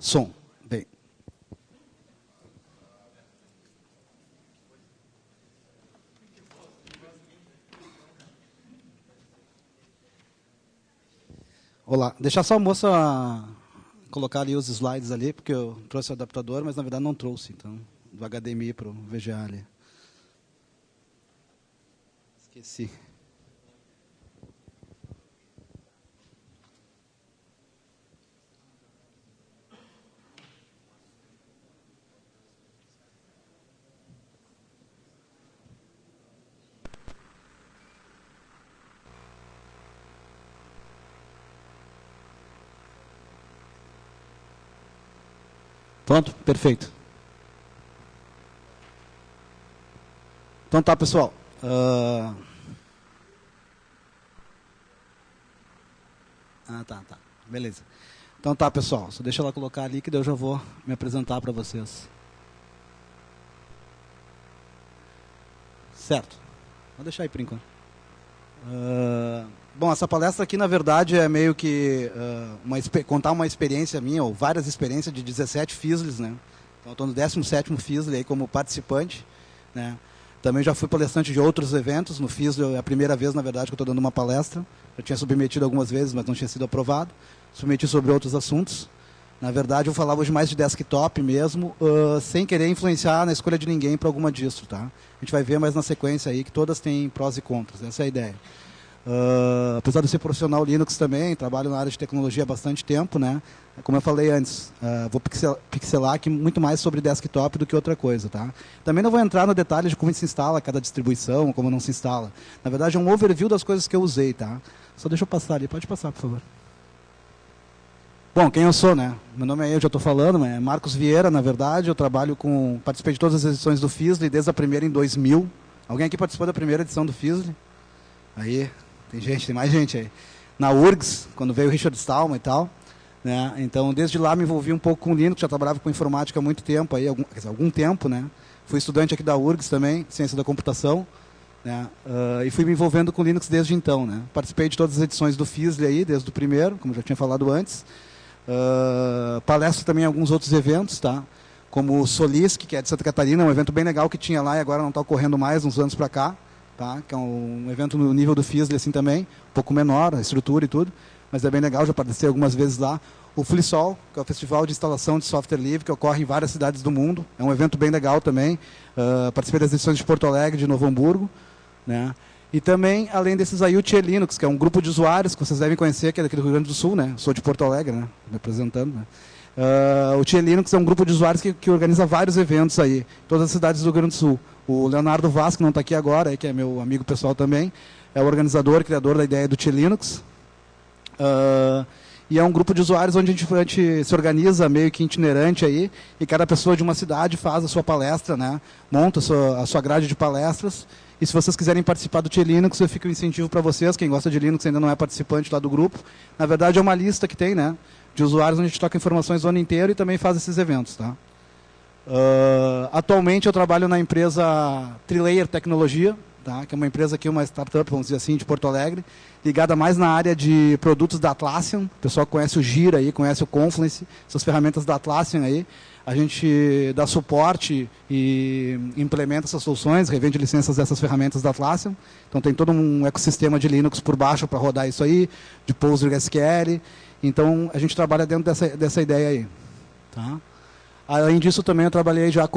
Som. Bem. Olá, deixar só a moça colocar ali os slides ali, porque eu trouxe o adaptador, mas na verdade não trouxe, então, do HDMI para o VGA ali. Esqueci. Pronto? Perfeito. Então tá, pessoal. Tá. Beleza. Então tá, pessoal. Só deixa ela colocar ali que eu já vou me apresentar para vocês. Certo. Vou deixar aí por enquanto. Bom, essa palestra aqui, na verdade, é meio que contar uma experiência minha, ou várias experiências de 17 FISLs, né? Então, eu estou no 17º FISL aí como participante, né? Também já fui palestrante de outros eventos. No FISL é a primeira vez, na verdade, que eu estou dando uma palestra. Já tinha submetido algumas vezes, mas não tinha sido aprovado. Submeti sobre outros assuntos. Na verdade, eu falava hoje mais de desktop mesmo, sem querer influenciar na escolha de ninguém para alguma distro, tá? A gente vai ver mais na sequência aí que todas têm prós e contras. Essa é a ideia. Apesar de eu ser profissional Linux também, trabalho na área de tecnologia há bastante tempo, né? Como eu falei antes, vou pixelar aqui muito mais sobre desktop do que outra coisa, tá? Também não vou entrar no detalhe de como se instala cada distribuição, como não se instala. Na verdade, é um overview das coisas que eu usei, tá? Só deixa eu passar ali, pode passar, por favor. Bom, quem eu sou, né? Meu nome é eu, já estou falando, é Marcos Vieira, na verdade. Eu participei de todas as edições do FISL, desde a primeira em 2000. Alguém aqui participou da primeira edição do FISL? Aí, tem mais gente aí. Na URGS, quando veio o Richard Stallman e tal. Né? Então, desde lá me envolvi um pouco com Linux, já trabalhava com informática há muito tempo, aí, algum tempo, né? Fui estudante aqui da URGS também, ciência da computação. Né? E fui me envolvendo com Linux desde então. Né? Participei de todas as edições do FISL aí, desde o primeiro, como já tinha falado antes. Palestro também em alguns outros eventos, tá? Como o Solisc, que é de Santa Catarina, um evento bem legal que tinha lá e agora não está ocorrendo mais, uns anos para cá, tá? Que é um evento no nível do FISL assim também, um pouco menor, a estrutura e tudo, mas é bem legal, já participei algumas vezes lá. O FliSol, que é o Festival de Instalação de Software Livre, que ocorre em várias cidades do mundo, é um evento bem legal também. Participei das edições de Porto Alegre, de Novo Hamburgo, né? E também, além desses aí, o TIE Linux, que é um grupo de usuários que vocês devem conhecer, que é daqui do Rio Grande do Sul, né? Sou de Porto Alegre, né? Me apresentando, né? O TIE Linux é um grupo de usuários que organiza vários eventos aí, em todas as cidades do Rio Grande do Sul. O Leonardo Vaz, que não está aqui agora, que é meu amigo pessoal também, é o organizador, criador da ideia do TIE Linux. E é um grupo de usuários onde a gente se organiza meio que itinerante aí, e cada pessoa de uma cidade faz a sua palestra, né? Monta a sua grade de palestras. E se vocês quiserem participar do TIE Linux, eu fico um incentivo para vocês. Quem gosta de Linux ainda não é participante lá do grupo. Na verdade, é uma lista que tem, né, de usuários onde a gente troca informações o ano inteiro e também faz esses eventos. Tá? Atualmente, eu trabalho na empresa Trilayer Tecnologia, tá? Que é uma empresa aqui, uma startup, vamos dizer assim, de Porto Alegre, ligada mais na área de produtos da Atlassian. O pessoal conhece o Gira, aí, conhece o Confluence, essas ferramentas da Atlassian aí. A gente dá suporte e implementa essas soluções, revende licenças dessas ferramentas da Atlassian. Então, tem todo um ecossistema de Linux por baixo para rodar isso aí, de PostgreSQL. Então, a gente trabalha dentro dessa ideia aí. Tá? Além disso, também eu trabalhei já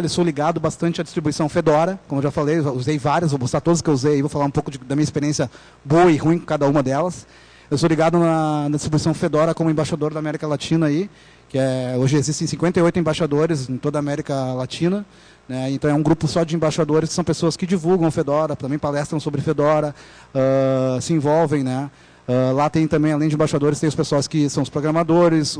sou ligado bastante à distribuição Fedora. Como eu já falei, eu usei várias, vou mostrar todas que eu usei, vou falar um pouco da minha experiência boa e ruim com cada uma delas. Eu sou ligado na distribuição Fedora como embaixador da América Latina aí, hoje existem 58 embaixadores em toda a América Latina, né? Então é um grupo só de embaixadores que são pessoas que divulgam Fedora, também palestram sobre Fedora, se envolvem, né? Lá tem também, além de embaixadores, tem os pessoas que são os programadores,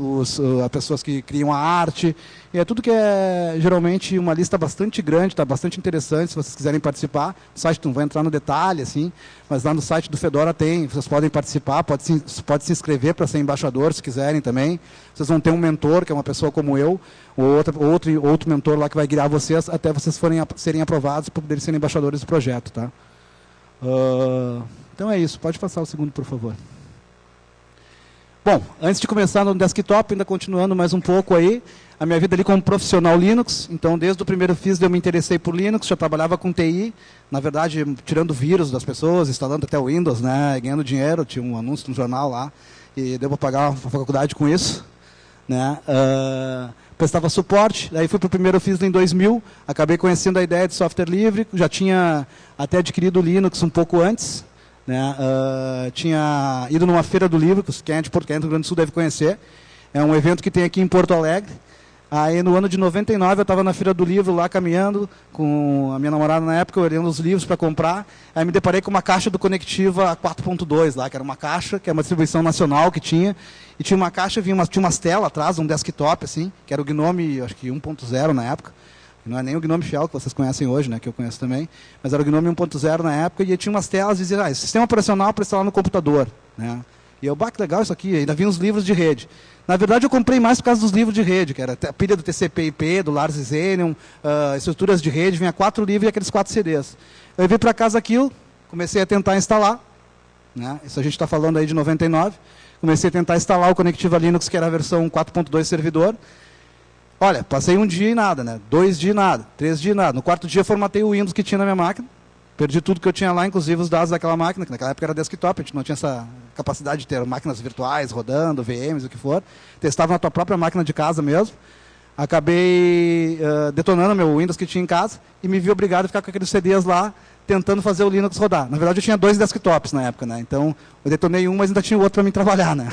as pessoas que criam a arte, e é tudo que é geralmente uma lista bastante grande, tá? Bastante interessante, se vocês quiserem participar. O site não vai entrar no detalhe, assim, mas lá no site do Fedora tem, vocês podem participar, pode se inscrever para ser embaixador, se quiserem também. Vocês vão ter um mentor, que é uma pessoa como eu, ou outro mentor lá que vai guiar vocês, até vocês serem aprovados para poderem ser embaixadores do projeto. Tá? Então é isso, pode passar o segundo, por favor. Bom, antes de começar no desktop, ainda continuando mais um pouco aí, a minha vida ali como profissional Linux, então desde o primeiro FIS eu me interessei por Linux, já trabalhava com TI, na verdade tirando vírus das pessoas, instalando até o Windows, né, ganhando dinheiro, tinha um anúncio no jornal lá, e deu para pagar a faculdade com isso, né, prestava suporte, daí fui para o primeiro FIS em 2000, acabei conhecendo a ideia de software livre, já tinha até adquirido o Linux um pouco antes, né, tinha ido numa feira do livro, que quem é de Porto Rio Grande do Sul deve conhecer, é um evento que tem aqui em Porto Alegre. Aí no ano de 99 eu estava na feira do livro lá caminhando com a minha namorada na época, olhando os livros para comprar, aí me deparei com uma caixa do Conectiva 4.2 lá, que era uma caixa, que é uma distribuição nacional que tinha, e tinha uma caixa, tinha umas telas atrás, um desktop assim, que era o Gnome, acho que 1.0 na época. Não é nem o Gnome Shell que vocês conhecem hoje, né, que eu conheço também, mas era o Gnome 1.0 na época, e tinha umas telas e dizia, sistema operacional para instalar no computador. Né? E eu, que legal isso aqui, ainda vinha uns livros de rede. Na verdade, eu comprei mais por causa dos livros de rede, que era a pilha do TCP/IP, do Lars Zenium, estruturas de rede, vinha 4 livros e aqueles 4 CDs. Eu vim para casa aquilo, comecei a tentar instalar, né, isso a gente está falando aí de 99, comecei a tentar instalar o Conectiva Linux, que era a versão 4.2 servidor. Olha, passei um dia e nada, né? 2 dias e nada, 3 dias e nada. No 4º dia formatei o Windows que tinha na minha máquina. Perdi tudo que eu tinha lá, inclusive os dados daquela máquina, que naquela época era desktop, a gente não tinha essa capacidade de ter máquinas virtuais rodando, VMs, o que for. Testava na tua própria máquina de casa mesmo. Acabei detonando meu Windows que tinha em casa e me vi obrigado a ficar com aqueles CDs lá, tentando fazer o Linux rodar. Na verdade, eu tinha 2 desktops na época, né? Então, eu detonei um, mas ainda tinha o outro para mim trabalhar, né?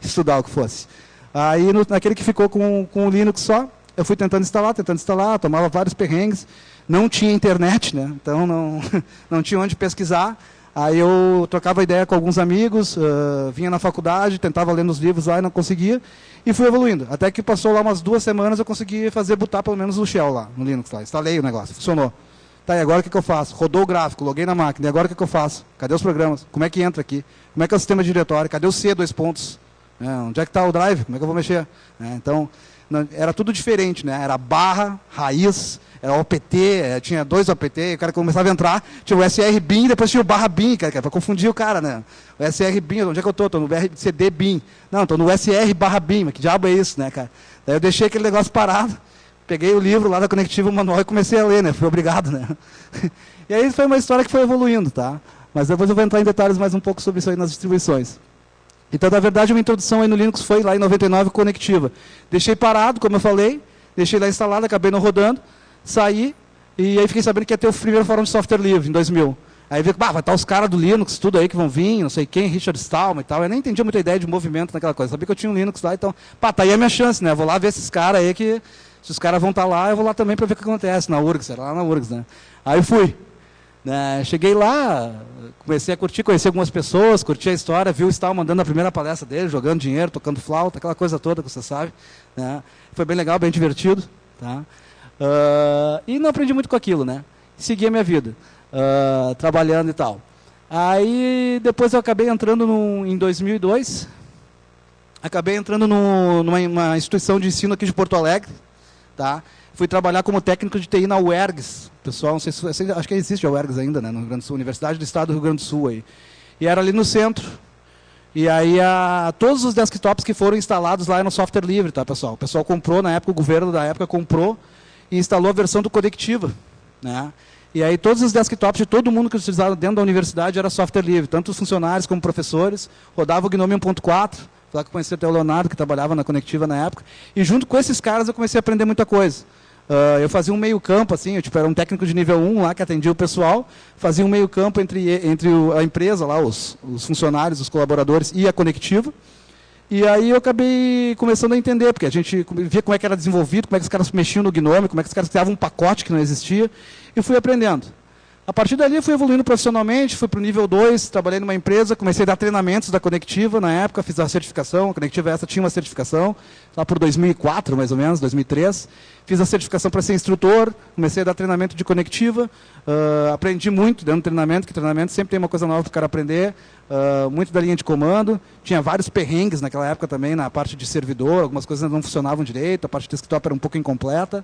Estudar o que fosse. Aí, naquele que ficou com o Linux só, eu fui tentando instalar, tomava vários perrengues. Não tinha internet, né? Então não tinha onde pesquisar. Aí eu trocava ideia com alguns amigos, vinha na faculdade, tentava ler nos livros lá e não conseguia. E fui evoluindo. Até que passou lá umas 2 semanas, eu consegui botar pelo menos o Shell lá, no Linux lá. Instalei o negócio, funcionou. Tá, e agora o que eu faço? Rodou o gráfico, loguei na máquina. E agora o que eu faço? Cadê os programas? Como é que entra aqui? Como é que é o sistema de diretório? Cadê o C, 2 pontos? Onde é que está o drive? Como é que eu vou mexer? Então, era tudo diferente, né? Era barra, raiz, era OPT, tinha 2 OPT, o cara começava a entrar, tinha o SR bin, depois tinha o barra bin, cara, para confundir o cara, né? O SR bin, onde é que eu estou? Estou no CD bin. Não, estou no SR barra bin, mas que diabo é isso, né, cara? Daí eu deixei aquele negócio parado, peguei o livro lá da Conectiva, o manual, e comecei a ler, né? Fui obrigado, né? E aí foi uma história que foi evoluindo, tá? Mas depois eu vou entrar em detalhes mais um pouco sobre isso aí nas distribuições. Então, na verdade, uma introdução aí no Linux foi lá em 99 Conectiva. Deixei parado, como eu falei, deixei lá instalado, acabei não rodando, saí, e aí fiquei sabendo que ia ter o primeiro fórum de software livre, em 2000. Aí vi que vai estar os caras do Linux, tudo aí que vão vir, não sei quem, Richard Stallman e tal. Eu nem entendia muita ideia de movimento naquela coisa. Sabia que eu tinha um Linux lá, então, tá aí a minha chance, né? Vou lá ver esses caras aí que, se os caras vão estar lá, eu vou lá também para ver o que acontece na URGS, era lá na URGS, né? Aí fui. Cheguei lá, comecei a curtir, conheci algumas pessoas, curti a história, vi o Stallman mandando a primeira palestra dele, jogando dinheiro, tocando flauta, aquela coisa toda que você sabe. Né? Foi bem legal, bem divertido. Tá? E não aprendi muito com aquilo, né? Segui a minha vida, trabalhando e tal. Aí depois eu acabei entrando em 2002, acabei entrando numa instituição de ensino aqui de Porto Alegre, tá? Fui trabalhar como técnico de TI na UERGS. Pessoal, não sei se acho que existe a UERGS ainda, né, no Rio Grande do Sul, Universidade do Estado do Rio Grande do Sul. Aí. E era ali no centro. E aí todos os desktops que foram instalados lá eram software livre, tá, pessoal? O pessoal comprou, na época, o governo da época comprou e instalou a versão do Conectiva. Né? E aí todos os desktops de todo mundo que utilizava dentro da universidade era software livre, tanto os funcionários como professores, rodava o Gnome 1.4, lá que eu conheci até o Leonardo, que trabalhava na Conectiva na época, e junto com esses caras eu comecei a aprender muita coisa. Eu fazia um meio campo, assim, eu era um técnico de nível 1 lá, que atendia o pessoal, fazia um meio campo entre a empresa, lá, os funcionários, os colaboradores e a Conectiva. E aí eu acabei começando a entender, porque a gente via como é que era desenvolvido, como é que os caras mexiam no Gnome, como é que os caras criavam um pacote que não existia, e fui aprendendo. A partir dali eu fui evoluindo profissionalmente, fui para o nível 2, trabalhei numa empresa, comecei a dar treinamentos da Conectiva na época, fiz a certificação, a Conectiva essa tinha uma certificação, lá por 2004 mais ou menos, 2003. Fiz a certificação para ser instrutor, comecei a dar treinamento de Conectiva, aprendi muito dando treinamento, que treinamento sempre tem uma coisa nova para o cara aprender, muito da linha de comando, tinha vários perrengues naquela época também, na parte de servidor, algumas coisas não funcionavam direito, a parte de desktop era um pouco incompleta,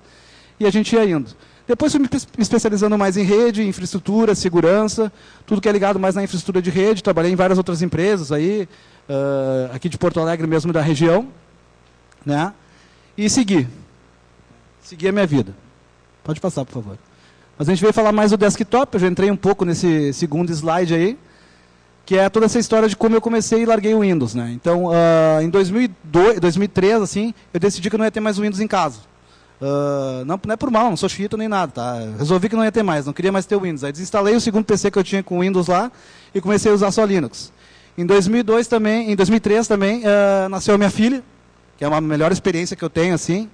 e a gente ia indo. Depois fui me especializando mais em rede, infraestrutura, segurança, tudo que é ligado mais na infraestrutura de rede. Trabalhei em várias outras empresas aí, aqui de Porto Alegre mesmo, da região, né? E segui a minha vida. Pode passar, por favor. Mas a gente veio falar mais do desktop, eu já entrei um pouco nesse segundo slide aí, que é toda essa história de como eu comecei e larguei o Windows, né? Então, em 2003, assim, eu decidi que eu não ia ter mais o Windows em casa. Não é por mal, não sou xiita nem nada, tá? Resolvi que não ia ter mais, não queria mais ter o Windows. Aí desinstalei o segundo PC que eu tinha com o Windows lá e comecei a usar só Linux. Em 2003 também, nasceu a minha filha, que é uma melhor experiência que eu tenho, assim,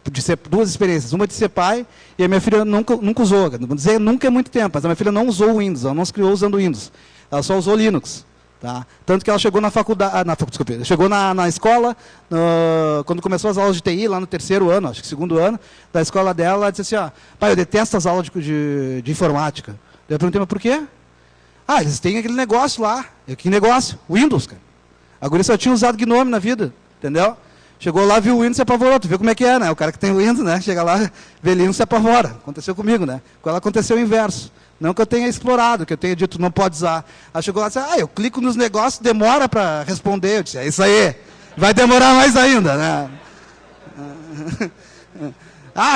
de ser duas experiências. Uma de ser pai, e a minha filha nunca usou. Não vou dizer nunca é muito tempo, mas a minha filha não usou o Windows, ela não se criou usando o Windows. Ela só usou Linux. Tá? Tanto que ela chegou na faculdade, chegou na escola, quando começou as aulas de TI, lá no terceiro ano, acho que segundo ano, da escola dela, ela disse assim, pai, eu detesto as aulas de informática. Daí eu perguntei, mas por quê? Eles têm aquele negócio lá. Que negócio? Windows, cara. A guria só tinha usado GNOME na vida, entendeu? Chegou lá, viu o Windows e se apavorou. Tu vê como é que é, né? O cara que tem o Windows, né? Chega lá, vê Linux e se apavora. Aconteceu comigo, né? Com ela aconteceu o inverso. Não que eu tenha explorado, que eu tenha dito, não pode usar. Ela chegou lá e disse, eu clico nos negócios, demora para responder. Eu disse, é isso aí. Vai demorar mais ainda, né?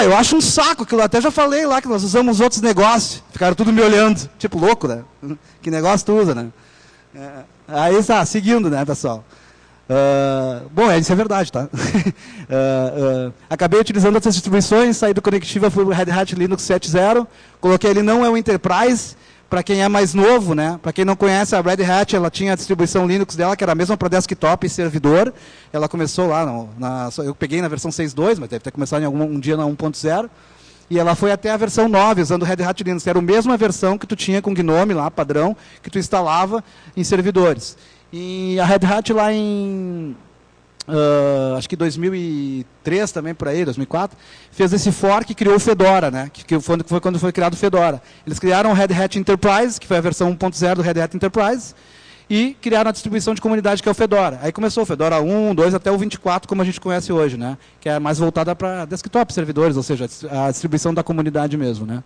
Eu acho um saco aquilo. Até já falei lá que nós usamos outros negócios. Ficaram tudo me olhando. Tipo, louco, né? Que negócio tu usa, né? Aí está, seguindo, né, pessoal? Bom, isso é verdade, tá? Acabei utilizando outras distribuições, saí do Conectiva, fui para o Red Hat Linux 7.0, coloquei ele não é o Enterprise, para quem é mais novo, né? Para quem não conhece, a Red Hat, ela tinha a distribuição Linux dela, que era a mesma para desktop e servidor. Ela começou lá, eu peguei na versão 6.2, mas deve ter começado em um dia na 1.0. E ela foi até a versão 9, usando o Red Hat Linux, que era a mesma versão que tu tinha com GNOME lá, padrão, que tu instalava em servidores. E a Red Hat lá em, acho que 2003 também, por aí, 2004, fez esse fork e criou o Fedora, né? Que foi quando foi criado o Fedora. Eles criaram o Red Hat Enterprise, que foi a versão 1.0 do Red Hat Enterprise, e criaram a distribuição de comunidade, que é o Fedora. Aí começou o Fedora 1, 2, até o 24, como a gente conhece hoje, né? Que é mais voltada para desktop, servidores, ou seja, a distribuição da comunidade mesmo, né?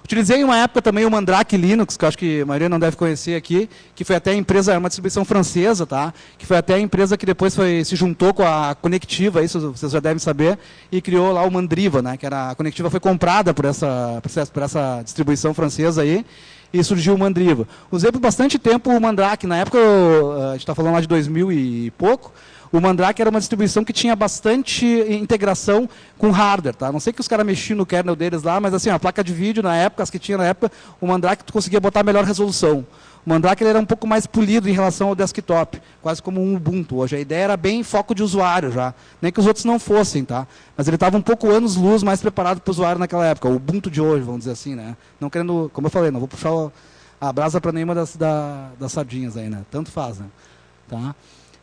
Utilizei em uma época também o Mandrake Linux, que eu acho que a maioria não deve conhecer aqui, que foi até a empresa, é uma distribuição francesa, tá? Que foi até a empresa que depois se juntou com a Conectiva, isso vocês já devem saber, e criou lá o Mandriva, né? Que a Conectiva foi comprada por essa distribuição francesa aí, e surgiu o Mandriva. Usei por bastante tempo o Mandrake, na época, a gente está falando lá de 2000 e pouco, o Mandrake era uma distribuição que tinha bastante integração com hardware, tá? Não sei que os caras mexiam no kernel deles lá, mas assim, a placa de vídeo na época, as que tinha na época, o Mandrake tu conseguia botar melhor resolução. O Mandrake ele era um pouco mais polido em relação ao desktop, quase como um Ubuntu. Hoje a ideia era bem foco de usuário já, nem que os outros não fossem, tá? Mas ele estava um pouco anos-luz mais preparado para o usuário naquela época, o Ubuntu de hoje, vamos dizer assim, né? Não querendo, como eu falei, não vou puxar a brasa para nenhuma das sardinhas aí, né? Tanto faz, né? Tá?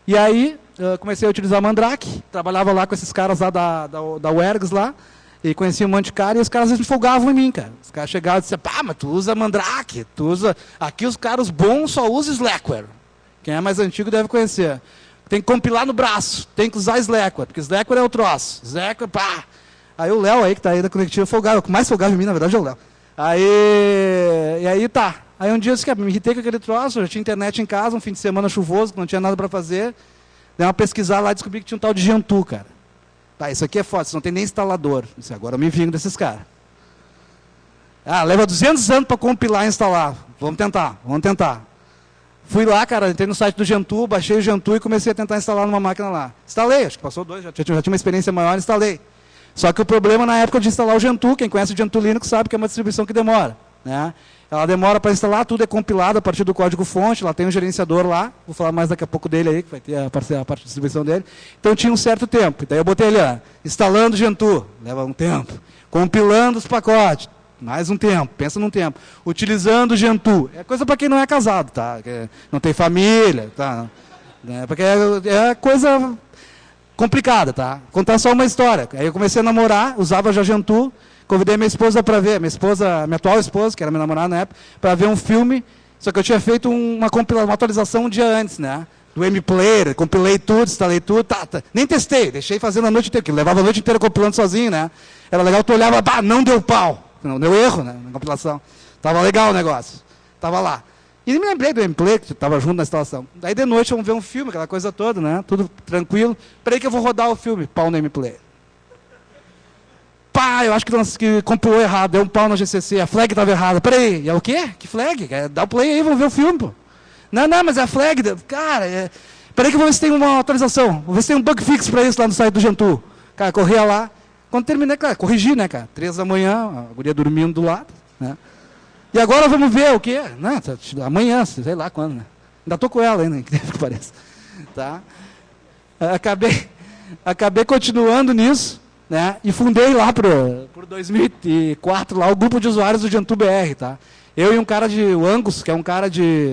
E aí, comecei a utilizar Mandrake, trabalhava lá com esses caras lá da UERGS lá, e conhecia um monte de cara, e os caras às vezes folgavam em mim, cara. Os caras chegavam e diziam, mas tu usa Mandrake, tu usa... Aqui os caras bons só usam Slackware. Quem é mais antigo deve conhecer. Tem que compilar no braço, tem que usar Slackware, porque Slackware é o troço. Slackware, pá! Aí o Léo aí, que tá aí da Conectiva, folgava. O que mais folgava em mim, na verdade, é o Léo. E aí tá. Aí um dia eu disse, me irritei com aquele troço, eu já tinha internet em casa, um fim de semana chuvoso, que não tinha nada para fazer. Dei uma pesquisada lá e descobri que tinha um tal de Gentoo, cara. Tá, isso aqui é foda, isso não tem nem instalador. Eu disse, agora eu me vingo desses caras. Leva 200 anos para compilar e instalar. Vamos tentar. Fui lá, cara, entrei no site do Gentoo, baixei o Gentoo e comecei a tentar instalar numa máquina lá. Instalei, acho que passou 2, já tinha uma experiência maior, instalei. Só que o problema na época de instalar o Gentoo, quem conhece o Gentoo Linux sabe que é uma distribuição que demora, né? Ela demora para instalar, tudo é compilado a partir do código-fonte, lá tem um gerenciador lá, vou falar mais daqui a pouco dele aí, que vai ter a parte de distribuição dele. Então tinha um certo tempo, daí eu botei ali, instalando Gentoo, leva um tempo. Compilando os pacotes, mais um tempo, pensa num tempo. Utilizando Gentoo, é coisa para quem não é casado, tá? Não tem família, tá? Porque é coisa complicada, tá? Contar só uma história. Aí eu comecei a namorar, usava já Gentoo, convidei minha esposa para ver, minha atual esposa, que era minha namorada na época, para ver um filme, só que eu tinha feito uma atualização um dia antes, né? Do M-Player, compilei tudo, instalei tudo, tá. Nem testei, deixei fazendo a noite inteira, que levava a noite inteira compilando sozinho, né? Era legal, tu olhava, não deu pau, não deu erro, né? Na compilação. Tava legal o negócio, tava lá. E me lembrei do gameplay, que estava junto na instalação. Daí de noite vamos ver um filme, aquela coisa toda, né? Tudo tranquilo. Peraí que eu vou rodar o filme. Pau no gameplay. Pá, eu acho que compilou errado, deu um pau na GCC, a flag estava errada. Peraí, e é o quê? Que flag? Dá o play aí, vamos ver o filme, pô. Não, mas é a flag. Cara, peraí que eu vou ver se tem uma atualização. Vou ver se tem um bug fix para isso lá no site do Gentoo. Cara, corria lá. Quando terminei, cara, corrigi, né, cara? 3 da manhã, a guria dormindo do lado, né? E agora vamos ver o quê? Não, amanhã, sei lá quando, né? Ainda tô com ela ainda, que pareça. Tá? Acabei continuando nisso, né? E fundei lá por 2004 lá o grupo de usuários do Gentoo BR, tá? Eu e um cara o Angus, que é um cara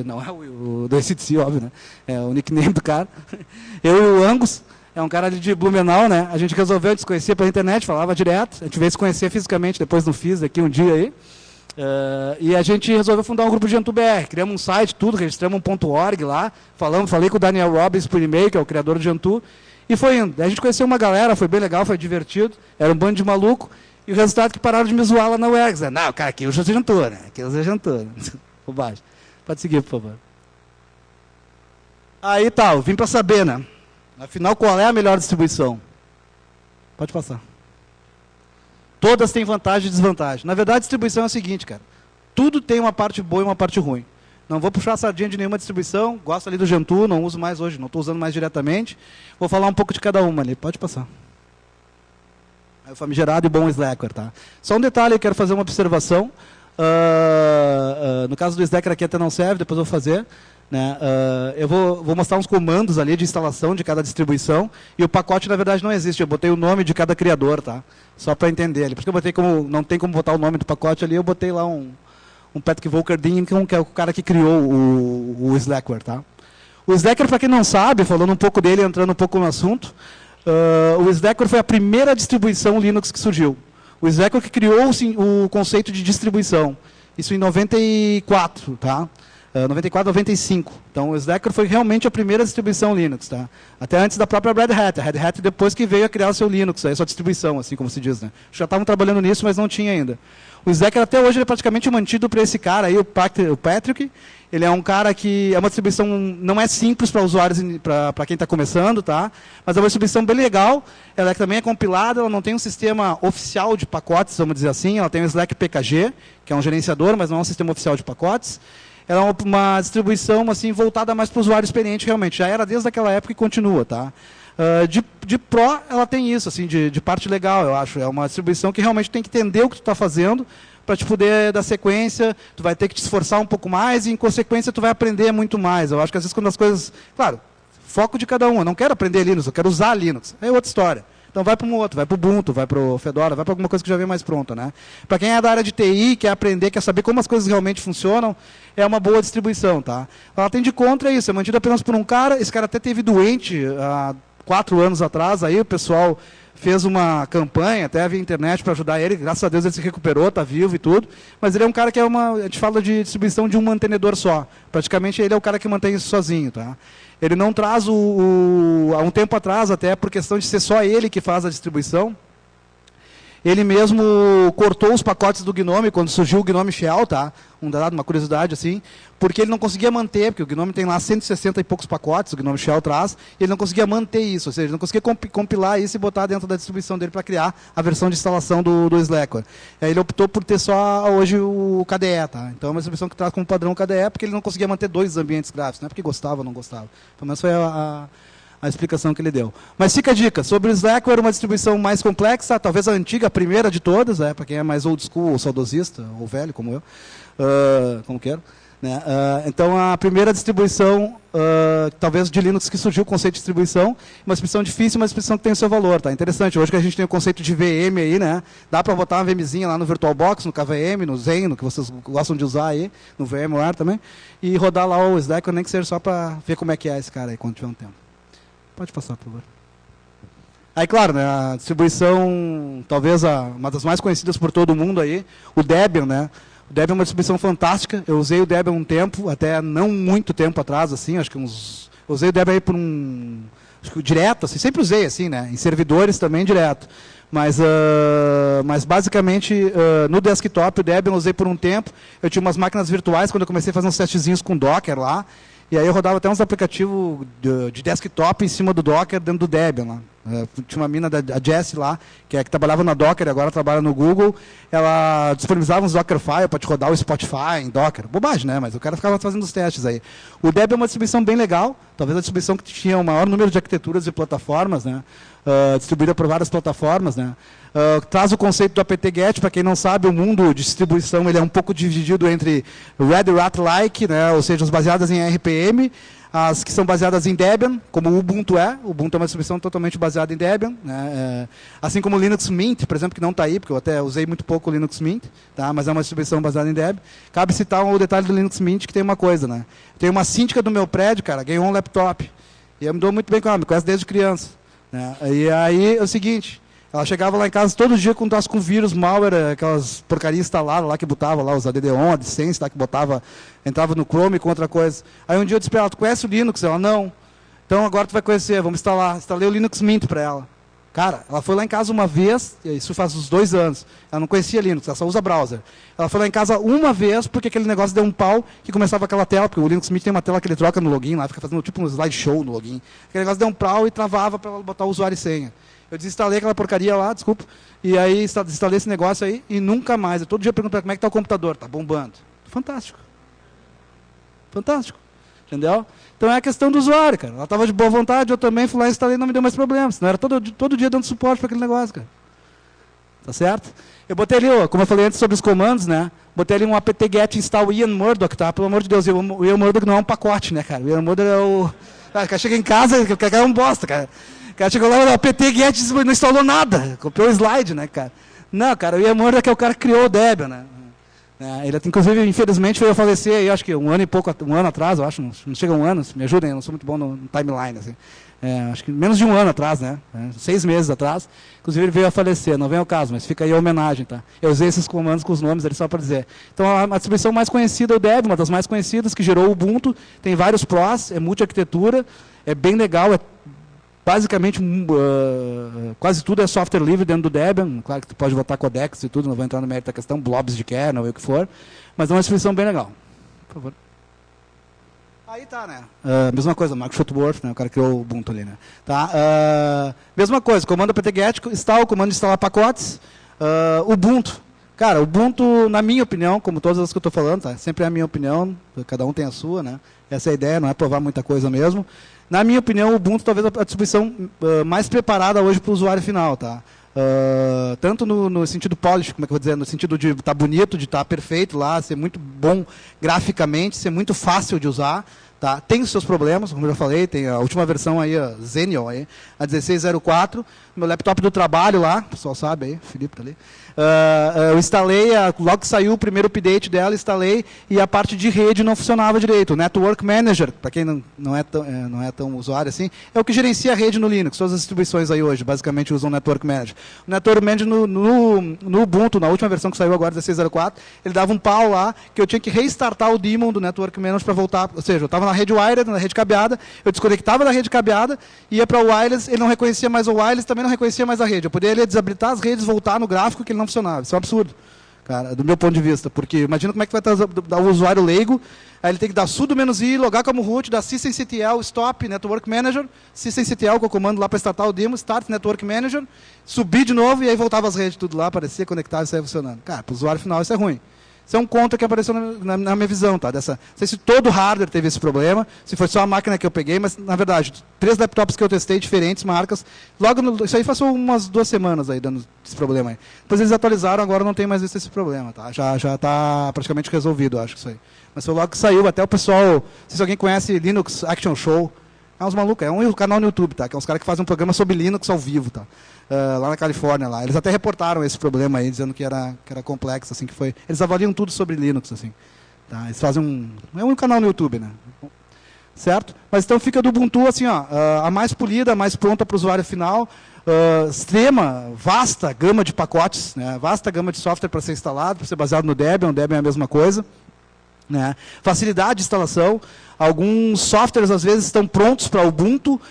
não é o do ACDC, óbvio, né? É o nickname do cara. Eu e o Angus, é um cara de Blumenau, né? A gente resolveu se conhecer pela internet, falava direto. A gente veio se conhecer fisicamente, depois não fiz aqui um dia aí. E a gente resolveu fundar um grupo de Gentoo BR. Criamos um site, tudo, registramos um .org lá. Falei com o Daniel Robbins por e-mail, que é o criador do Gentoo. E foi indo. A gente conheceu uma galera, foi bem legal, foi divertido. Era um bando de maluco. E o resultado é que pararam de me zoar lá na UX. Não, cara, aqui usa Gentoo, né? Aqui usa Gentoo. Bobagem. Pode seguir, por favor. Aí tá, eu vim para saber, né? Afinal, qual é a melhor distribuição? Pode passar. Todas têm vantagem e desvantagem. Na verdade, a distribuição é o seguinte, cara. Tudo tem uma parte boa e uma parte ruim. Não vou puxar a sardinha de nenhuma distribuição. Gosto ali do Gentoo, não uso mais hoje, não estou usando mais diretamente. Vou falar um pouco de cada uma ali. Pode passar. É o famigerado e bom Slackware, tá? Só um detalhe, eu quero fazer uma observação. No caso do Slackware aqui até não serve, depois eu vou fazer. Né? Eu vou mostrar uns comandos ali de instalação de cada distribuição. E o pacote, na verdade, não existe. Eu botei o nome de cada criador, tá? Só para entender ali. Porque eu botei não tem como botar o nome do pacote ali, eu botei lá um Patrick Volkerding, que é o cara que criou o Slackware, tá? O Slackware, para quem não sabe, falando um pouco dele, entrando um pouco no assunto, o Slackware foi a primeira distribuição Linux que surgiu. O Slackware que criou o conceito de distribuição. Isso em 94, tá? 94, 95. Então, o Slackware foi realmente a primeira distribuição Linux, tá? Até antes da própria Red Hat. A Red Hat depois que veio a criar o seu Linux, a sua distribuição, assim como se diz, né? Já estavam trabalhando nisso, mas não tinha ainda. O Slackware até hoje é praticamente mantido por esse cara aí, o Patrick. Ele é um cara que é uma distribuição, não é simples para usuários, para quem está começando, tá? Mas é uma distribuição bem legal. Ela também é compilada, ela não tem um sistema oficial de pacotes, vamos dizer assim. Ela tem o Slack PKG, que é um gerenciador, mas não é um sistema oficial de pacotes. Ela é uma distribuição assim, voltada mais para o usuário experiente, realmente. Já era desde aquela época e continua, tá? De Pro, ela tem isso, assim, de parte legal, eu acho. É uma distribuição que realmente tem que entender o que tu está fazendo para te poder dar sequência. Tu vai ter que te esforçar um pouco mais e, em consequência, tu vai aprender muito mais. Eu acho que, às vezes, quando as coisas... Claro, foco de cada um. Eu não quero aprender Linux, eu quero usar Linux. É outra história. Então vai para um outro, vai para o Ubuntu, vai para o Fedora, vai para alguma coisa que já vem mais pronta, né? Para quem é da área de TI, quer aprender, quer saber como as coisas realmente funcionam, é uma boa distribuição, tá? Ela tem de contra isso, é mantida apenas por um cara, esse cara até teve doente há 4 anos atrás, aí o pessoal fez uma campanha, até via internet para ajudar ele, graças a Deus ele se recuperou, está vivo e tudo, mas ele é um cara que a gente fala de distribuição de um mantenedor só, praticamente ele é o cara que mantém isso sozinho, tá? Ele não traz há um tempo atrás, até por questão de ser só ele que faz a distribuição, ele mesmo cortou os pacotes do Gnome, quando surgiu o Gnome Shell, tá? Uma curiosidade assim, porque ele não conseguia manter, porque o Gnome tem lá 160 e poucos pacotes, o Gnome Shell traz, e ele não conseguia manter isso, ou seja, ele não conseguia compilar isso e botar dentro da distribuição dele para criar a versão de instalação do Slackware. Aí ele optou por ter só hoje o KDE, tá? Então é uma distribuição que traz como padrão o KDE, porque ele não conseguia manter 2 ambientes gráficos, não é porque gostava ou não gostava. Pelo menos foi a explicação que ele deu. Mas fica a dica, sobre o Slackware, uma distribuição mais complexa, talvez a antiga, a primeira de todas, para quem é mais old school, ou saudosista, ou velho, como eu, como quero. Né? Então, a primeira distribuição, talvez de Linux, que surgiu o conceito de distribuição, uma distribuição difícil, uma distribuição que tem o seu valor. Tá? Interessante, hoje que a gente tem o conceito de VM aí, né? Dá para botar uma VMzinha lá no VirtualBox, no KVM, no Zen, no que vocês gostam de usar aí, no VMware também, e rodar lá o Slackware, nem que seja só para ver como é que é esse cara aí, quando tiver um tempo. Pode passar, por favor. Aí, claro, né, a distribuição, talvez uma das mais conhecidas por todo mundo aí, o Debian, né? O Debian é uma distribuição fantástica. Eu usei o Debian um tempo, até não muito tempo atrás, assim, acho que eu usei o Debian aí por direto, assim, sempre usei assim, né? Em servidores também direto. Mas basicamente, no desktop, o Debian eu usei por um tempo. Eu tinha umas máquinas virtuais, quando eu comecei a fazer uns testezinhos com Docker lá. E aí eu rodava até uns aplicativos de desktop em cima do Docker, dentro do Debian lá. Tinha uma mina, a Jessie lá, que trabalhava na Docker e agora trabalha no Google. Ela disponibilizava uns Dockerfile para te rodar o Spotify em Docker. Bobagem, né? Mas o cara ficava fazendo os testes aí. O Debian é uma distribuição bem legal. Talvez a distribuição que tinha o maior número de arquiteturas e plataformas, né? Distribuída por várias plataformas, né? Traz o conceito do apt-get. Para quem não sabe, o mundo de distribuição ele é um pouco dividido entre Red Hat-like, né? Ou seja, as baseadas em RPM, as que são baseadas em Debian, como o Ubuntu é. O Ubuntu é uma distribuição totalmente baseada em Debian, né? Assim como o Linux Mint, por exemplo, que não está aí, porque eu até usei muito pouco o Linux Mint, tá? Mas é uma distribuição baseada em Debian. Cabe citar o detalhe do Linux Mint, que tem uma coisa, né? Tem uma síndica do meu prédio, cara, ganhou um laptop. E eu me dou muito bem com ela, me conhece desde criança, né? E aí é o seguinte, ela chegava lá em casa todo dia com vírus, malware, aquelas porcarias instaladas lá que botava lá, os ADD-ON, AdSense, tá, que botava, entrava no Chrome com outra coisa. Aí um dia eu disse para ela, tu conhece o Linux? Ela, não. Então agora tu vai conhecer, vamos instalar. Instalei o Linux Mint para ela. Cara, ela foi lá em casa uma vez, isso faz uns 2 anos, ela não conhecia Linux, ela só usa browser. Ela foi lá em casa uma vez porque aquele negócio deu um pau que começava aquela tela, porque o Linux Mint tem uma tela que ele troca no login, lá fica fazendo tipo um slideshow no login. Aquele negócio deu um pau e travava para ela botar o usuário e senha. Eu desinstalei aquela porcaria lá, desculpa, e aí instalei esse negócio aí e nunca mais. Eu todo dia pergunto como é que está o computador, está bombando. Fantástico. Fantástico. Entendeu? Então é a questão do usuário, cara. Ela estava de boa vontade, eu também fui lá e instalei e não me deu mais problemas. Senão era todo dia dando suporte para aquele negócio, cara. Tá certo? Eu botei ali, como eu falei antes sobre os comandos, né? Botei ali um apt-get install Ian Murdoch, tá? Pelo amor de Deus, o Ian Murdoch não é um pacote, né, cara? O Ian Murdoch é o... Cara, o cara chega em casa, o cara é um bosta, cara. O cara chegou lá, o apt-get não instalou nada. Copiou o slide, né, cara? Não, cara, o Ian Murdoch é o cara que criou o Debian, né? Ele, inclusive, infelizmente, veio a falecer aí, acho que um ano atrás, eu acho, não chega a um ano, me ajudem, eu não sou muito bom no timeline, assim. Acho que menos de um ano atrás, né? 6 meses atrás, inclusive ele veio a falecer, não vem ao caso, mas fica aí a homenagem, tá? Eu usei esses comandos com os nomes ali só para dizer. Então, a distribuição mais conhecida é o Debian, uma das mais conhecidas, que gerou o Ubuntu, tem vários prós, é multi-arquitetura, é bem legal, basicamente, quase tudo é software livre dentro do Debian. Claro que tu pode botar codecs e tudo, não vou entrar no mérito da questão, blobs de kernel, o que for. Mas é uma distribuição bem legal. Por favor. Aí tá, né? Mesma coisa, Mark Shuttleworth, né? O cara criou o Ubuntu ali, né? Tá? Mesma coisa, comando apt-get, install, comando de instalar pacotes. Ubuntu. Cara, Ubuntu, na minha opinião, como todas as que eu estou falando, tá? Sempre é a minha opinião, cada um tem a sua, né? Essa é a ideia, não é provar muita coisa mesmo. Na minha opinião, o Ubuntu talvez a distribuição mais preparada hoje para o usuário final, tá? Tanto no sentido polish, como é que eu vou dizer, no sentido de estar bonito, de estar perfeito lá, ser muito bom graficamente, ser muito fácil de usar, tá? Tem os seus problemas, como eu já falei, tem a última versão aí, a Xenial, aí, a 1604, meu laptop do trabalho lá, o pessoal sabe aí, o Felipe está ali. Eu instalei, logo que saiu o primeiro update dela, instalei e a parte de rede não funcionava direito. O Network Manager, para quem não é tão usuário assim, é o que gerencia a rede no Linux. Todas as distribuições aí hoje basicamente usam o Network Manager. O Network Manager no Ubuntu, na última versão que saiu agora, 1604, ele dava um pau lá que eu tinha que restartar o daemon do Network Manager para voltar. Ou seja, eu estava na rede wired, na rede cabeada, eu desconectava da rede cabeada, ia para o wireless, ele não reconhecia mais o wireless, também não reconhecia mais a rede. Eu poderia desabilitar as redes, voltar no gráfico que ele não funcionava. Isso é um absurdo, cara, do meu ponto de vista. Porque imagina como é que vai dar o usuário leigo, aí ele tem que dar sudo-i, logar como root, dar systemctl, stop, network manager, systemctl com o comando lá para startar o demo, start network manager, subir de novo e aí voltava as redes tudo lá, aparecia conectado e saia funcionando. Cara, para o usuário final isso é ruim. Isso é um contra que apareceu na minha visão, tá? Não sei se todo hardware teve esse problema, se foi só a máquina que eu peguei, mas, na verdade, 3 laptops que eu testei, diferentes marcas, isso aí passou umas 2 semanas aí, dando esse problema aí. Depois eles atualizaram, agora não tem mais esse problema, tá? Já está praticamente resolvido, acho que isso aí. Mas foi logo que saiu, até o pessoal, não sei se alguém conhece Linux Action Show, é uns malucos, é um canal no YouTube, tá? Que é uns caras que fazem um programa sobre Linux ao vivo, tá? Lá na Califórnia, lá. Eles até reportaram esse problema aí, dizendo que era complexo, assim, que foi... Eles avaliam tudo sobre Linux, assim. Tá? Eles fazem é um canal no YouTube, né? Certo? Mas então fica do Ubuntu, assim, ó, a mais polida, a mais pronta para o usuário final, extrema, vasta gama de pacotes, né? Vasta gama de software para ser instalado, para ser baseado no Debian, o Debian é a mesma coisa. né? Facilidade de instalação. Alguns softwares, às vezes, estão prontos para Ubuntu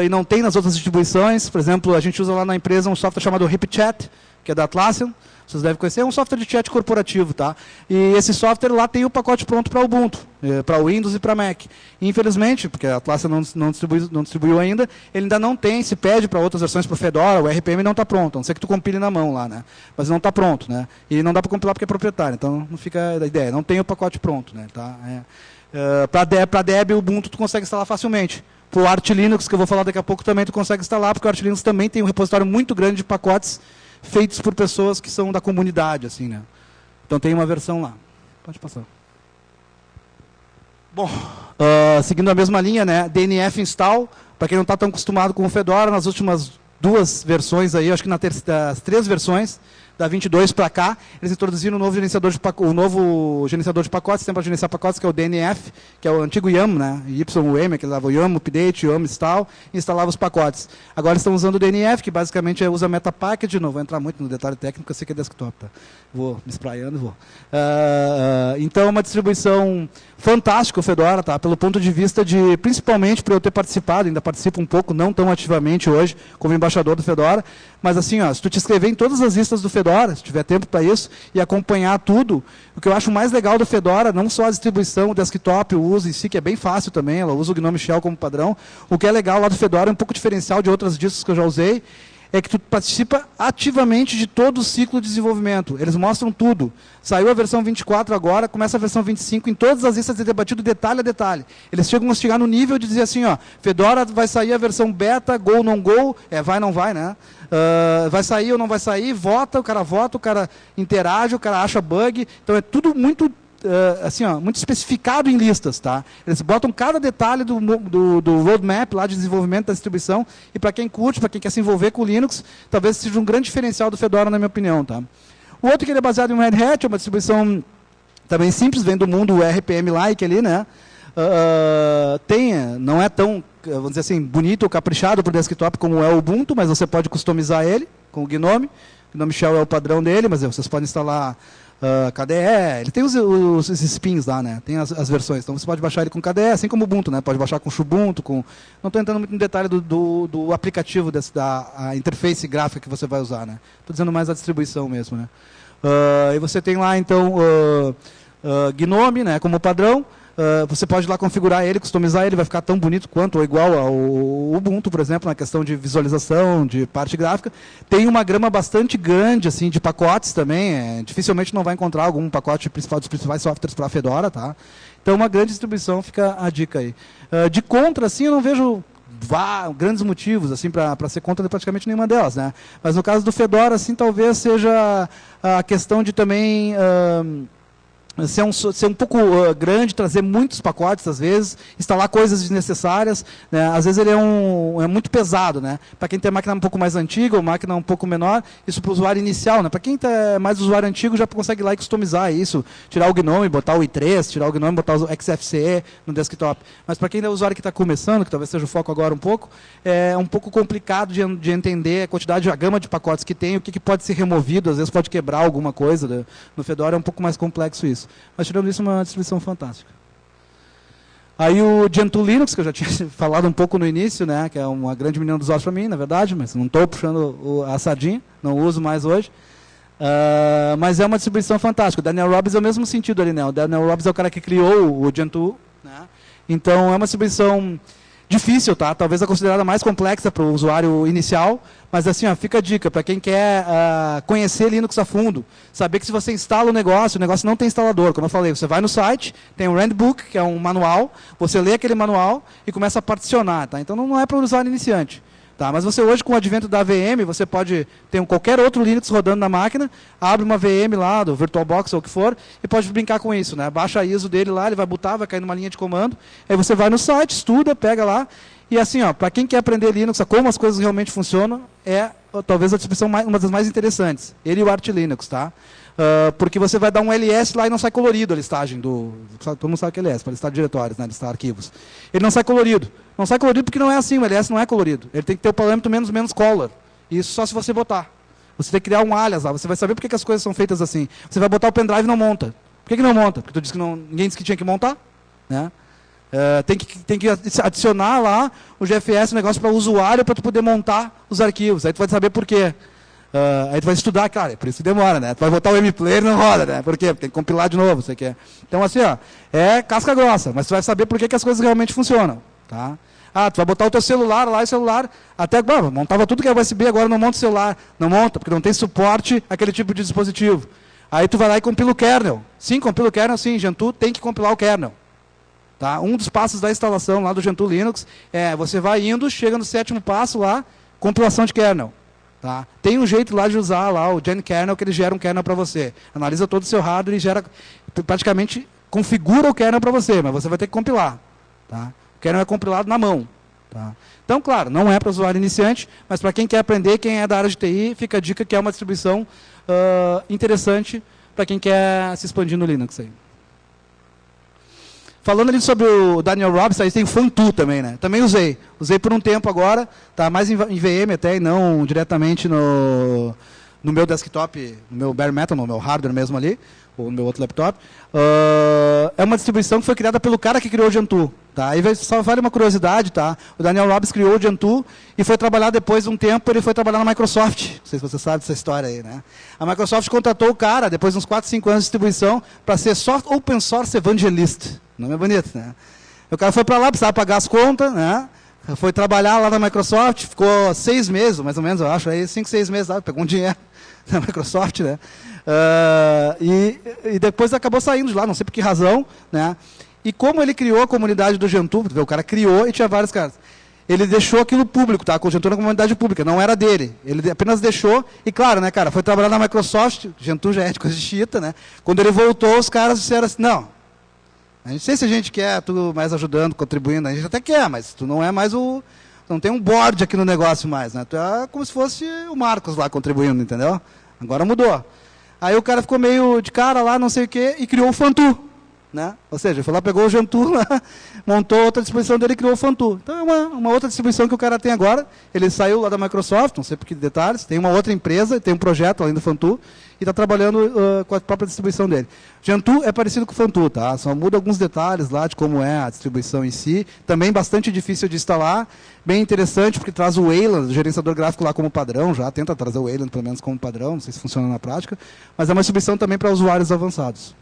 e não tem nas outras distribuições. Por exemplo, a gente usa lá na empresa um software chamado HipChat, que é da Atlassian. Vocês devem conhecer, é um software de chat corporativo, tá? E esse software lá tem o pacote pronto para Ubuntu, para Windows e para Mac. E, infelizmente, porque a Atlassian não distribuiu ainda, ele ainda não tem, se pede para outras versões para o Fedora, o RPM não está pronto, a não ser que tu compile na mão lá, né? Mas não está pronto, né? E não dá para compilar porque é proprietário, então não fica a ideia, não tem o pacote pronto, né? Tá? Para Debian, o Ubuntu tu consegue instalar facilmente. Para o Arch Linux, que eu vou falar daqui a pouco, também tu consegue instalar, porque o Arch Linux também tem um repositório muito grande de pacotes feitos por pessoas que são da comunidade, assim, né? Então tem uma versão lá. Pode passar. Bom, seguindo a mesma linha, né? DNF install, para quem não está tão acostumado com o Fedora, nas últimas 2 versões aí, acho que das 3 versões, da 22 para cá, eles introduziram um novo gerenciador de pacotes, sistema para gerenciar pacotes, que é o DNF, que é o antigo YAM, né? YUM, que dava o YAM update, YAM install, e instalava os pacotes. Agora estão usando o DNF, que basicamente usa metapackage, não vou entrar muito no detalhe técnico, eu sei que é desktop, tá? Vou me espraiando e vou. Então é uma distribuição fantástica o Fedora, tá? Pelo ponto de vista de, principalmente por eu ter participado, ainda participo um pouco, não tão ativamente hoje, como embaixador do Fedora, mas assim, ó, se tu te inscrever em todas as listas do Fedora, se tiver tempo para isso, e acompanhar tudo, o que eu acho mais legal do Fedora, não só a distribuição, o desktop, o uso em si, que é bem fácil também, ela usa o GNOME Shell como padrão, o que é legal lá do Fedora, um pouco diferencial de outras distros que eu já usei, é que tu participa ativamente de todo o ciclo de desenvolvimento. Eles mostram tudo. Saiu a versão 24 agora, começa a versão 25, em todas as listas é debatido detalhe a detalhe. Eles chegam a chegar no nível de dizer assim, ó, Fedora vai sair a versão beta, go, não go, vai, não vai, né? Vai sair ou não vai sair, vota, o cara interage, o cara acha bug. Então é tudo muito assim, ó, muito especificado em listas, tá? Eles botam cada detalhe do roadmap lá de desenvolvimento da distribuição, e para quem curte, para quem quer se envolver com o Linux, talvez seja um grande diferencial do Fedora, na minha opinião, tá? O outro que ele é baseado em Red Hat, é uma distribuição também simples, vem do mundo RPM-like ali, né? Não é tão, vamos dizer assim, bonito ou caprichado para o desktop como é o Ubuntu, mas você pode customizar ele com o Gnome. O Gnome Shell é o padrão dele, mas vocês podem instalar KDE, ele tem os spins lá, né? Tem as versões, então você pode baixar ele com KDE, assim como o Ubuntu, né? Pode baixar com Xubuntu, não estou entrando muito no detalhe do aplicativo, da interface gráfica que você vai usar, né? Estou dizendo mais a distribuição mesmo, né? E você tem lá, então, Gnome, né, como padrão. Você pode lá configurar ele, customizar ele, vai ficar tão bonito quanto ou igual ao Ubuntu, por exemplo, na questão de visualização, de parte gráfica. Tem uma gama bastante grande assim, de pacotes também, dificilmente não vai encontrar algum pacote dos principais softwares para a Fedora, tá? Então, uma grande distribuição, fica a dica aí. De contra, assim, eu não vejo grandes motivos assim para ser contra de praticamente nenhuma delas, né? Mas no caso do Fedora, assim, talvez seja a questão de também ser um pouco grande, trazer muitos pacotes, às vezes, instalar coisas desnecessárias, né? Às vezes ele é muito pesado, né? Para quem tem máquina um pouco mais antiga ou máquina um pouco menor, isso para o usuário inicial, né? Para quem é mais usuário antigo, já consegue ir lá e customizar isso, tirar o Gnome, botar o i3, tirar o Gnome, botar o XFCE no desktop. Mas para quem é usuário que está começando, que talvez seja o foco agora um pouco, é um pouco complicado de entender a quantidade, a gama de pacotes que tem, o que pode ser removido, às vezes pode quebrar alguma coisa, né? No Fedora é um pouco mais complexo isso. Mas tirando isso, é uma distribuição fantástica. Aí o Gentoo Linux, que eu já tinha falado um pouco no início, né, que é uma grande menina dos olhos para mim, na verdade, mas não estou puxando a sardinha, não uso mais hoje. Mas é uma distribuição fantástica. O Daniel Robbins é o mesmo sentido ali, né? O Daniel Robbins é o cara que criou o Gentoo, né? Então é uma distribuição difícil, tá? Talvez a considerada mais complexa para o usuário inicial, mas assim, ó, fica a dica para quem quer conhecer Linux a fundo, saber que se você instala o negócio não tem instalador, como eu falei, você vai no site, tem um Handbook, que é um manual, você lê aquele manual e começa a particionar, tá? Então não é para o usuário iniciante. Tá, mas você hoje, com o advento da VM, você pode ter qualquer outro Linux rodando na máquina, abre uma VM lá, do VirtualBox ou o que for, e pode brincar com isso, né? Baixa a ISO dele lá, ele vai botar, vai cair numa linha de comando, aí você vai no site, estuda, pega lá, e assim, ó, para quem quer aprender Linux, como as coisas realmente funcionam, é talvez a distribuição uma das mais interessantes, ele e o Arch Linux, tá? Porque você vai dar um LS lá e não sai colorido a listagem todo mundo sabe o que é LS, para listar diretórios, né, listar arquivos. Ele não sai colorido. Não sai colorido porque não é assim, o LS não é colorido. Ele tem que ter o parâmetro menos color. Isso só se você botar. Você tem que criar um alias lá, você vai saber porque que as coisas são feitas assim. Você vai botar o pendrive e não monta. Por que não monta? Porque tu disse que ninguém disse que tinha que montar, né? Tem que adicionar lá o GFS, o negócio para o usuário, para tu poder montar os arquivos. Aí tu vai saber por quê. Aí tu vai estudar, claro, é por isso que demora, né? Tu vai botar o MPlayer e não roda, né? Por quê? Porque tem que compilar de novo, você quer. Então, assim, ó, é casca grossa, mas tu vai saber por que as coisas realmente funcionam, tá? Tu vai botar o teu celular lá, e o celular, até, montava tudo que é USB, agora não monta o celular. Não monta, porque não tem suporte àquele tipo de dispositivo. Aí tu vai lá e compila o kernel. Sim, compila o kernel, sim, Gentoo tem que compilar o kernel. Tá? Um dos passos da instalação lá do Gentoo Linux é, você vai indo, chega no 7º passo lá, compilação de kernel. Tá? Tem um jeito lá de usar lá o GenKernel, que ele gera um kernel para você. Analisa todo o seu hardware e gera, praticamente configura o kernel para você, mas você vai ter que compilar. Tá? O kernel é compilado na mão. Tá? Então, claro, não é para usuário iniciante, mas para quem quer aprender, quem é da área de TI, fica a dica que é uma distribuição interessante para quem quer se expandir no Linux. Aí. Falando ali sobre o Daniel Robbins, aí tem o Funtoo também, né? Também usei. Usei por um tempo agora, tá mais em VM até, e não diretamente no meu desktop, no meu bare metal, no meu hardware mesmo ali, ou no meu outro laptop. É uma distribuição que foi criada pelo cara que criou o Gentoo. Tá? Aí só vale uma curiosidade, tá? O Daniel Robbins criou o Gentoo e foi trabalhar depois de um tempo, ele foi trabalhar na Microsoft. Não sei se você sabe dessa história aí, né? A Microsoft contratou o cara, depois de uns 4, 5 anos de distribuição, para ser Open Source Evangelist. O nome é bonito, né? O cara foi para lá, precisava pagar as contas, né? Foi trabalhar lá na Microsoft, ficou 6 meses, mais ou menos, eu acho, aí 5, 6 meses lá, pegou um dinheiro na Microsoft, né? E depois acabou saindo de lá, não sei por que razão, né? E como ele criou a comunidade do Gentoo, o cara criou e tinha vários caras. Ele deixou aquilo público, tá? O Gentoo na comunidade pública, não era dele. Ele apenas deixou, e claro, né, cara, foi trabalhar na Microsoft, Gentoo já é de coisa de chita, né? Quando ele voltou, os caras disseram assim, não, a gente não sei se a gente quer tu mais ajudando, contribuindo, a gente até quer, mas tu não é mais não tem um board aqui no negócio mais, né? Tu é como se fosse o Marcos lá contribuindo, entendeu? Agora mudou. Aí o cara ficou meio de cara lá, não sei o quê, e criou o Funtoo. Né? Ou seja, foi lá, pegou o Gentoo, lá, montou outra distribuição dele e criou o Funtoo. Então é uma outra distribuição que o cara tem agora. Ele saiu lá da Microsoft, não sei por que detalhes, tem uma outra empresa, tem um projeto além do Funtoo, e está trabalhando com a própria distribuição dele. Gentoo é parecido com o Funtoo, tá? Só muda alguns detalhes lá de como é a distribuição em si. Também bastante difícil de instalar, bem interessante, porque traz o Wayland, o gerenciador gráfico lá como padrão, já tenta trazer o Wayland pelo menos como padrão, não sei se funciona na prática, mas é uma distribuição também para usuários avançados.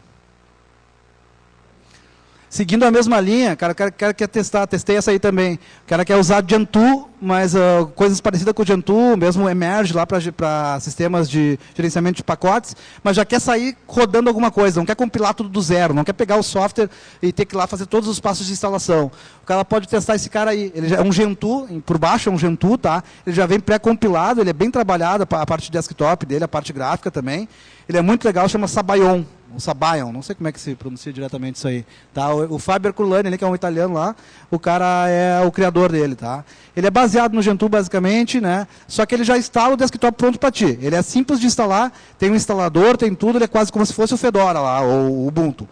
Seguindo a mesma linha, o cara quer testar, testei essa aí também. O cara quer usar Gentoo, mas coisas parecidas com o Gentoo, mesmo Emerge lá para sistemas de gerenciamento de pacotes, mas já quer sair rodando alguma coisa, não quer compilar tudo do zero, não quer pegar o software e ter que ir lá fazer todos os passos de instalação. O cara pode testar esse cara aí. Ele já é um Gentoo, por baixo é um Gentoo, tá? Ele já vem pré-compilado, ele é bem trabalhado, a parte de desktop dele, a parte gráfica também. Ele é muito legal, chama Sabayon. O Sabayon, não sei como é que se pronuncia diretamente isso aí. Tá? O Fábio Herculani, ele que é um italiano lá, o cara é o criador dele. Tá? Ele é baseado no Gentoo, basicamente, né? Só que ele já instala o desktop pronto para ti. Ele é simples de instalar, tem um instalador, tem tudo, ele é quase como se fosse o Fedora lá, ou o Ubuntu.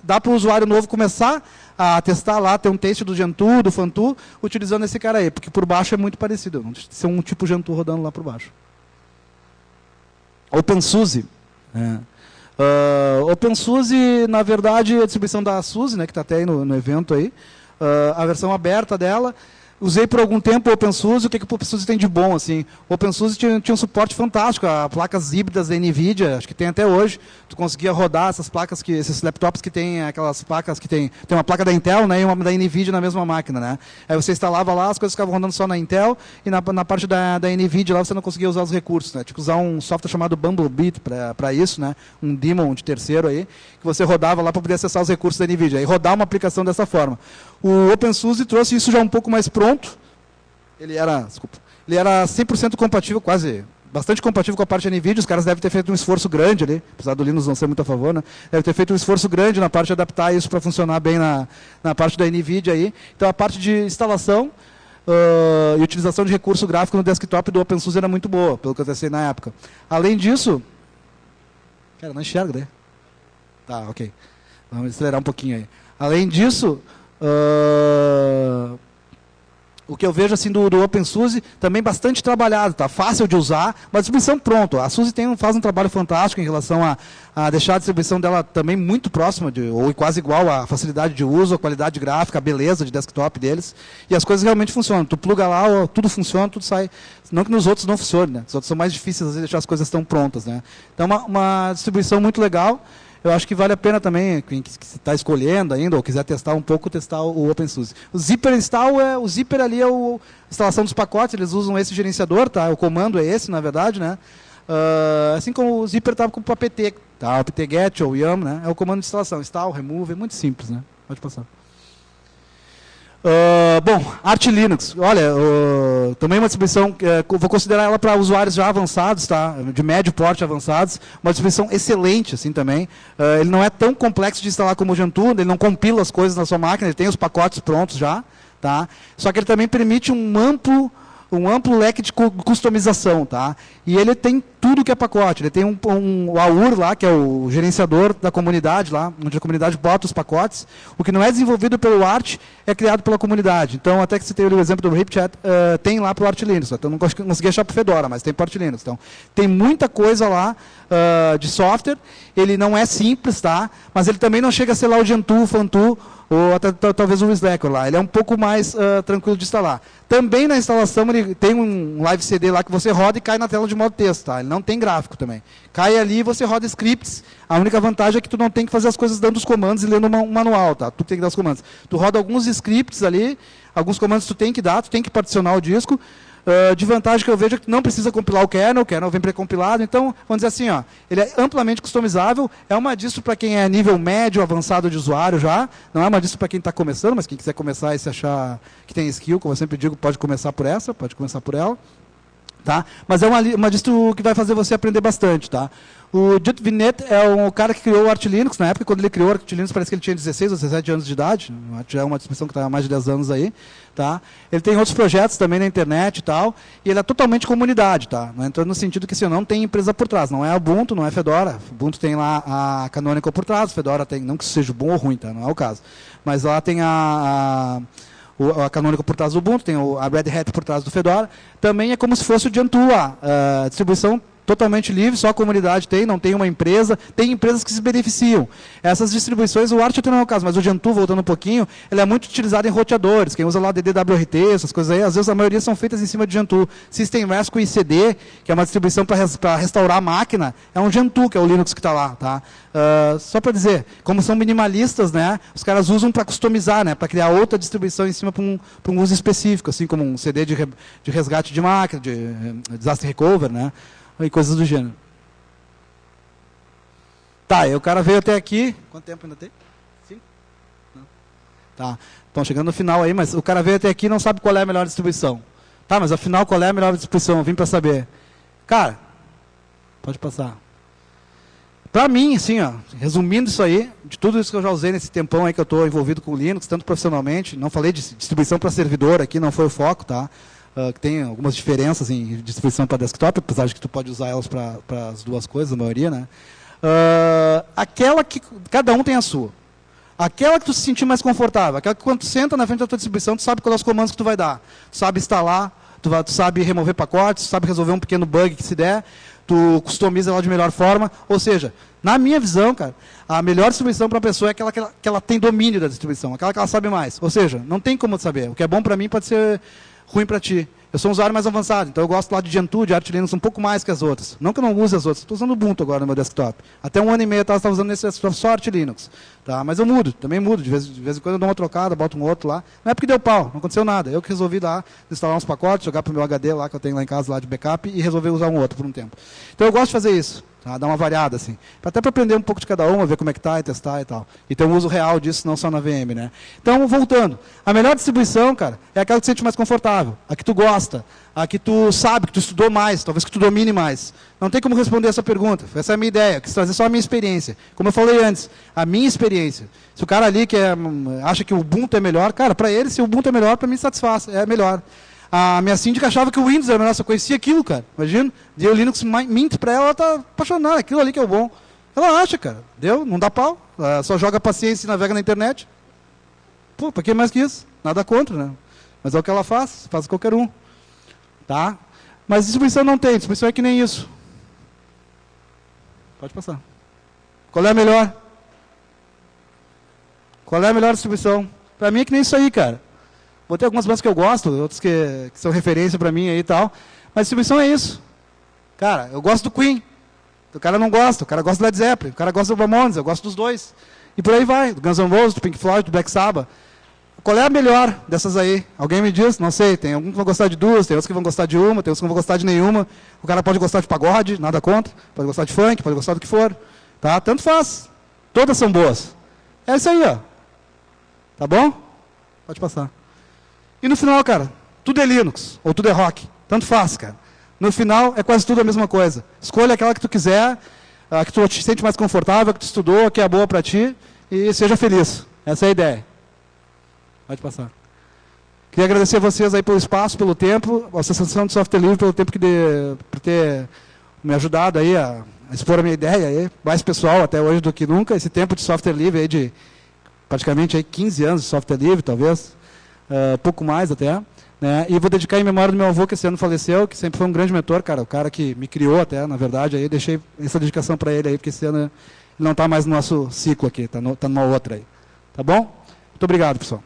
Dá para o usuário novo começar a testar lá, ter um teste do Gentoo, do Funtoo, utilizando esse cara aí, porque por baixo é muito parecido. Não deixa de ser um tipo Gentoo rodando lá por baixo. OpenSUSE. OpenSUSE, na verdade, é a distribuição da SUSE, né, que está até aí no evento aí, a versão aberta dela. Usei por algum tempo o OpenSUSE. O que o OpenSUSE tem de bom? Assim? O OpenSUSE tinha um suporte fantástico a placas híbridas da NVIDIA, acho que tem até hoje. Tu conseguia rodar essas placas, esses laptops que tem aquelas placas que tem uma placa da Intel, né, e uma da NVIDIA na mesma máquina. Né? Aí você instalava lá, as coisas ficavam rodando só na Intel, e na parte da NVIDIA lá você não conseguia usar os recursos. Né? Tinha que usar um software chamado Bumblebee para isso, né? Um daemon de terceiro aí, que você rodava lá para poder acessar os recursos da NVIDIA. E rodar uma aplicação dessa forma. O OpenSUSE trouxe isso já um pouco mais pronto. Ele era 100% compatível, bastante compatível com a parte da NVIDIA. Os caras devem ter feito um esforço grande ali, apesar do Linux não ser muito a favor, né? Deve ter feito um esforço grande na parte de adaptar isso para funcionar bem na parte da NVIDIA aí. Então a parte de instalação e utilização de recurso gráfico no desktop do OpenSUSE era muito boa, pelo que eu testei na época. Além disso... Cara, não enxerga, né? Tá, ok. Vamos acelerar um pouquinho aí. Além disso... o que eu vejo assim do OpenSUSE, também bastante trabalhado, tá? Fácil de usar, uma distribuição pronto. A SUSE faz um trabalho fantástico em relação a deixar a distribuição dela também muito próxima, ou quase igual à facilidade de uso, a qualidade gráfica, a beleza de desktop deles. E as coisas realmente funcionam. Tu pluga lá, tudo funciona, tudo sai. Não que nos outros não funcione, né? Os outros são mais difíceis, às vezes, deixar as coisas tão prontas, né? Então, uma distribuição muito legal. Eu acho que vale a pena também, quem está escolhendo ainda, ou quiser testar um pouco, testar o OpenSUSE. O Zipper Install, o Zipper ali é a instalação dos pacotes, eles usam esse gerenciador, tá? O comando é esse, na verdade, né? Assim como o Zipper estava com o apt, tá? O apt-get ou yum, né? É o comando de instalação, install, remove, é muito simples, né? Pode passar. Bom, Arch Linux, olha, também uma distribuição, vou considerar ela para usuários já avançados, tá? De médio porte avançados, uma distribuição excelente assim também. Ele não é tão complexo de instalar como o Gentoo, ele não compila as coisas na sua máquina, ele tem os pacotes prontos já, tá? Só que ele também permite um amplo leque de customização, tá? E ele tem tudo que é pacote. Ele tem o AUR lá, que é o gerenciador da comunidade lá, onde a comunidade bota os pacotes. O que não é desenvolvido pelo Arch é criado pela comunidade. Então, até que você tem o exemplo do RipChat, tem lá para o Arch Linux. Então, não consegui achar para o Fedora, mas tem para o Arch Linux. Então, tem muita coisa lá de software. Ele não é simples, tá? Mas ele também não chega a ser lá o Gentoo, o Funtoo, ou até talvez o Slacker lá. Ele é um pouco mais tranquilo de instalar. Também na instalação ele tem um live CD lá que você roda e cai na tela de modo texto, tá? Ele não tem gráfico também. Cai ali e você roda scripts. A única vantagem é que tu não tem que fazer as coisas dando os comandos e lendo um manual, tá? Tu tem que dar os comandos. Tu roda alguns scripts ali, alguns comandos tu tem que dar, tu tem que particionar o disco. De vantagem que eu vejo é que não precisa compilar o kernel vem pré-compilado, então, vamos dizer assim, ó, ele é amplamente customizável, é uma distro para quem é nível médio, avançado de usuário já, não é uma distro para quem está começando, mas quem quiser começar e se achar que tem skill, como eu sempre digo, pode começar por ela, tá? Mas é uma distro que vai fazer você aprender bastante, tá? O Jut Vinet é um cara que criou o Arch Linux. Na época, quando ele criou o Arch Linux, parece que ele tinha 16 ou 17 anos de idade. Já é uma distribuição que está há mais de 10 anos aí. Tá? Ele tem outros projetos também na internet e tal. E ele é totalmente comunidade. Tá? Não entrando no sentido que assim, não tem empresa por trás. Não é Ubuntu, não é Fedora. Ubuntu tem lá a Canonical por trás. Fedora tem, não que seja bom ou ruim, tá? Não é o caso. Mas lá tem a Canonical por trás do Ubuntu, tem a Red Hat por trás do Fedora. Também é como se fosse o Gentoo, a distribuição totalmente livre, só a comunidade tem, não tem uma empresa, tem empresas que se beneficiam. Essas distribuições, o Arch até não é o caso, mas o Gentoo, voltando um pouquinho, ele é muito utilizado em roteadores, quem usa lá DDWRT, essas coisas aí, às vezes a maioria são feitas em cima de Gentoo. System Rescue e CD, que é uma distribuição para restaurar a máquina, é um Gentoo, que é o Linux que está lá. Tá? Só para dizer, como são minimalistas, né, os caras usam para customizar, né, para criar outra distribuição em cima para um uso específico, assim como um CD de resgate de máquina, de disaster recovery, né, e coisas do gênero. Tá, e o cara veio até aqui. Quanto tempo ainda tem? 5? Não. Tá, estão chegando no final aí, mas o cara veio até aqui e não sabe qual é a melhor distribuição. Tá, mas afinal qual é a melhor distribuição? Eu vim para saber. Cara, pode passar. Para mim, assim, ó, resumindo isso aí, de tudo isso que eu já usei nesse tempão aí que eu estou envolvido com o Linux, tanto profissionalmente, não falei de distribuição para servidor aqui, não foi o foco, tá? Que tem algumas diferenças em distribuição para desktop, apesar de que tu pode usar elas para as duas coisas, a maioria, né? Aquela que cada um tem a sua. Aquela que tu se sentir mais confortável, aquela que quando tu senta na frente da tua distribuição, tu sabe quais são os comandos que tu vai dar. Tu sabe instalar, tu sabe remover pacotes, tu sabe resolver um pequeno bug que se der, tu customiza ela de melhor forma. Ou seja, na minha visão, cara, a melhor distribuição para uma pessoa é aquela que ela tem domínio da distribuição, aquela que ela sabe mais. Ou seja, não tem como saber. O que é bom para mim pode ser ruim para ti. Eu sou um usuário mais avançado, então eu gosto lá de Gentoo, de Arch Linux um pouco mais que as outras. Não que eu não use as outras, estou usando Ubuntu agora no meu desktop. Até 1 ano e meio eu estava usando nesse desktop só Arch Linux. Tá? Mas eu mudo, também mudo. De vez em quando eu dou uma trocada, boto um outro lá. Não é porque deu pau, não aconteceu nada. Eu que resolvi lá instalar uns pacotes, jogar para o meu HD lá que eu tenho lá em casa lá de backup e resolver usar um outro por um tempo. Então eu gosto de fazer isso. Tá? Dar uma variada, assim. Até para aprender um pouco de cada uma, ver como é que está e testar e tal. E ter um uso real disso, não só na VM, né? Então, voltando. A melhor distribuição, cara, é aquela que tu sente mais confortável. A que tu gosta. A que tu sabe, que tu estudou mais. Talvez que tu domine mais. Não tem como responder essa pergunta. Essa é a minha ideia. Eu quis trazer só a minha experiência. Como eu falei antes, a minha experiência. Se o cara ali acha que o Ubuntu é melhor, cara, para ele, se o Ubuntu é melhor, para mim satisfaz. É melhor. A minha síndica achava que o Windows era melhor, só conhecia aquilo, cara. Imagina, deu o Linux Mint para ela tá apaixonada, aquilo ali que é o bom. Ela acha, cara, deu, não dá pau, ela só joga paciência e navega na internet. Pô, para que mais que isso? Nada contra, né? Mas é o que ela faz qualquer um. Tá? Mas distribuição não tem, distribuição é que nem isso. Pode passar. Qual é a melhor? Qual é a melhor distribuição? Para mim é que nem isso aí, cara. Vou ter algumas bandas que eu gosto, outras que são referência para mim aí e tal. Mas distribuição é isso. Cara, eu gosto do Queen. O cara não gosta, o cara gosta do Led Zeppelin, o cara gosta do Ramones, eu gosto dos dois. E por aí vai, do Guns N' Roses, do Pink Floyd, do Black Sabbath. Qual é a melhor dessas aí? Alguém me diz? Não sei, tem alguns que vão gostar de duas, tem outros que vão gostar de uma, tem outros que não vão gostar de nenhuma. O cara pode gostar de pagode, nada contra, pode gostar de funk, pode gostar do que for. Tá? Tanto faz. Todas são boas. É isso aí, ó. Tá bom? Pode passar. E no final, cara, tudo é Linux, ou tudo é rock. Tanto faz, cara. No final, é quase tudo a mesma coisa. Escolha aquela que tu quiser, a que tu te sente mais confortável, a que tu estudou, a que é boa para ti, e seja feliz. Essa é a ideia. Pode passar. Queria agradecer a vocês aí pelo espaço, pelo tempo, a Associação de Software Livre pelo tempo por ter me ajudado aí a expor a minha ideia aí, mais pessoal até hoje do que nunca, esse tempo de software livre aí de praticamente aí 15 anos de software livre, talvez, pouco mais até, né? E vou dedicar em memória do meu avô, que esse ano faleceu, que sempre foi um grande mentor, cara, o cara que me criou até, na verdade, aí deixei essa dedicação para ele aí, porque esse ano ele não está mais no nosso ciclo aqui, está numa outra aí. Tá bom? Muito obrigado, pessoal.